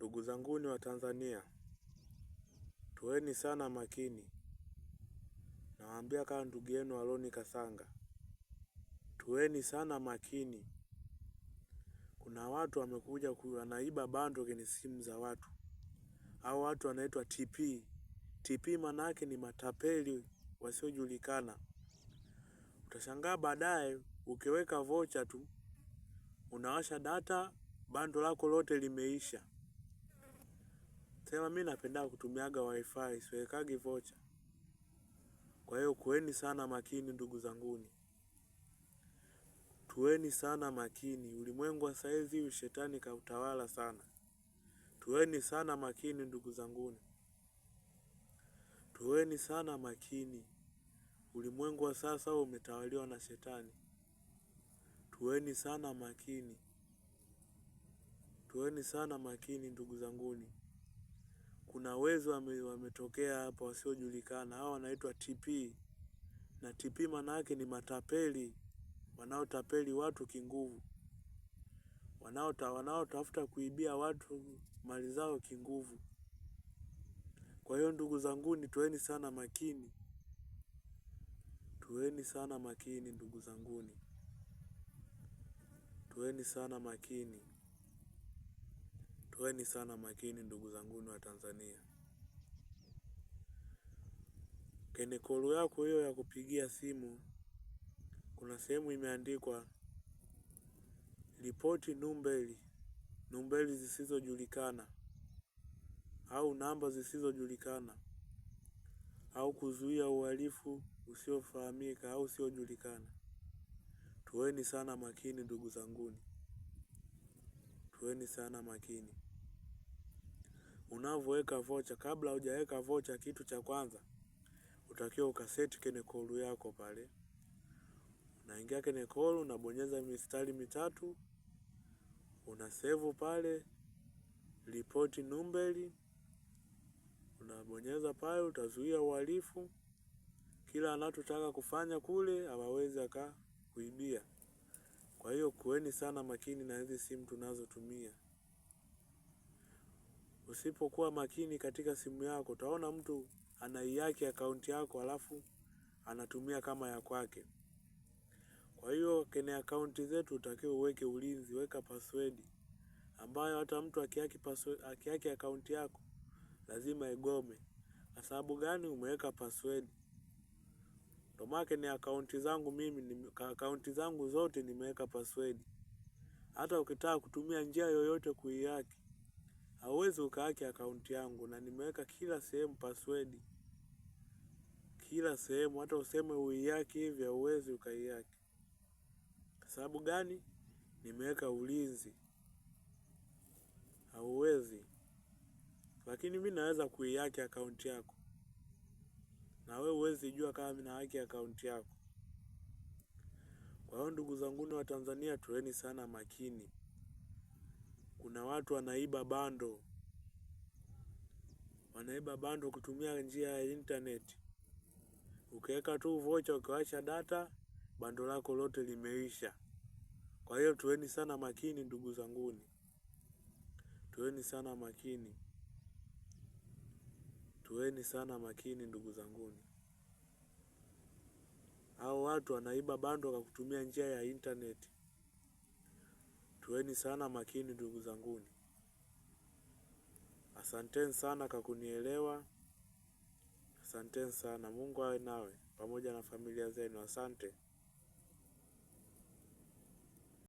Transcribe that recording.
Ndugu zanguni wa Tanzania, tuweni sana makini. Nawaambia kama ndugu yenu Aloni Kasanga, tuweni sana makini. Kuna watu wamekuja wanaiba bando kwenye simu za watu. Hao watu wanaitwa TP. TP maana yake ni matapeli wasiojulikana. Utashangaa baadaye ukiweka vocha tu, unawasha data, bando lako lote limeisha. Sema mimi napenda kutumiaga wifi, siwekagi vocha. Kwa hiyo kuweni sana makini ndugu zanguni. Tuweni sana makini. Ulimwengu wa saizi shetani kautawala sana. Tuweni sana makini ndugu zanguni. Tuweni sana makini. Ulimwengu wa sasa umetawaliwa na shetani. Tuweni sana makini. Tuweni sana makini ndugu zanguni. Kuna wezi wametokea hapa wasiojulikana. Hao wanaitwa TP. Na TP maana yake ni matapeli. Wanaotapeli watu kinguvu. Wanaotafuta kuibia watu mali zao kinguvu. Kwa hiyo ndugu zanguni, tuweni sana makini. Tuweni sana makini ndugu zanguni. Tuweni sana makini. Tuweni sana makini ndugu zanguni wa Tanzania. Kwenye kolu yako hiyo ya kupigia simu, kuna sehemu imeandikwa ripoti numbeli zisizojulikana au namba zisizojulikana au kuzuia uhalifu usiofahamika au usiojulikana. Tuweni sana makini ndugu zanguni. Tuweni sana makini. Unavoweka vocha, kabla hujaweka vocha, kitu cha kwanza utakiwa ukaseti kwenye kolu yako pale. Unaingia kwenye kolu, unabonyeza mistari mitatu, unasevu pale ripoti numbeli, unabonyeza pale, utazuia uhalifu. Kila anachotaka kufanya kule hawawezi akakuibia. Kwa hiyo kuweni sana makini na hizi simu tunazotumia. Usipokuwa makini katika simu yako, utaona mtu anaiaki akaunti yako alafu anatumia kama ya kwake. Kwa hiyo kwenye akaunti zetu utakiwa uweke ulinzi, weka password ambayo hata mtu akiaki akaunti yako lazima igome. Kwa sababu gani? Umeweka password. Ndio maana kwenye akaunti zangu akaunti zangu zote nimeweka password. Hata ukitaka kutumia njia yoyote kuiaki, hauwezi ukaaki akaunti yangu, na nimeweka kila sehemu password. Kila sehemu, hata useme uiaki hivi hauwezi ukaiaki. Kwa sababu gani? Nimeweka ulinzi. Hauwezi. Lakini mimi naweza kuiaki akaunti yako, na wewe huwezi jua kama mimi naaki akaunti yako. Kwa hiyo ndugu zanguni wa Tanzania, tuweni sana makini. Kuna watu wanaiba bando. Wanaiba bando kutumia njia ya internet. Ukiweka tu vocha, ukiwasha data, bando lako lote limeisha. Kwa hiyo tuweni sana makini ndugu zanguni. Tuweni sana makini. Tuweni sana makini ndugu zanguni. Hao watu wanaiba bando kwa kutumia njia ya internet. Tuweni sana makini ndugu zanguni. Asanteni sana kwa kunielewa. Asanteni sana. Mungu awe nawe pamoja na familia zenu. Asante.